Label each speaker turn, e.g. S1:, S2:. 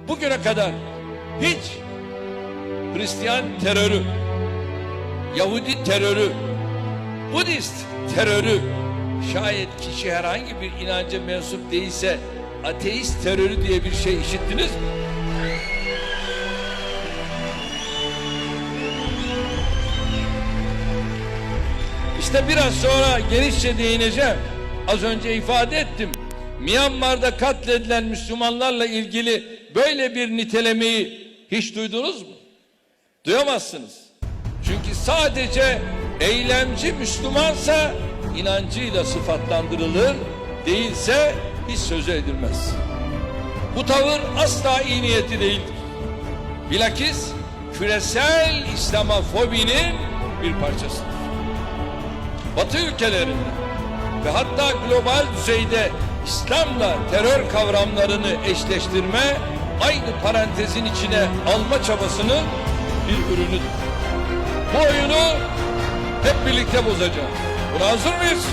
S1: bugüne kadar hiç Hristiyan terörü, Yahudi terörü, Budist terörü, şayet kişi herhangi bir inanca mensup değilse ateist terörü diye bir şey işittiniz mi? İşte biraz sonra genişçe değineceğim. Az önce ifade ettim. Myanmar'da katledilen Müslümanlarla ilgili böyle bir nitelemeyi hiç duydunuz mu? Duyamazsınız. Çünkü sadece eylemci Müslümansa inancıyla sıfatlandırılır, değilse hiç sözü edilmez. Bu tavır asla iyi niyeti değildir. Bilakis küresel İslamofobinin bir parçasıdır. Batı ülkelerinde ve hatta global düzeyde İslam'la terör kavramlarını eşleştirme, aynı parantezin içine alma çabasının bir ürünüdür. Bu oyunu hep birlikte bozacağız. Buna hazır mıyız?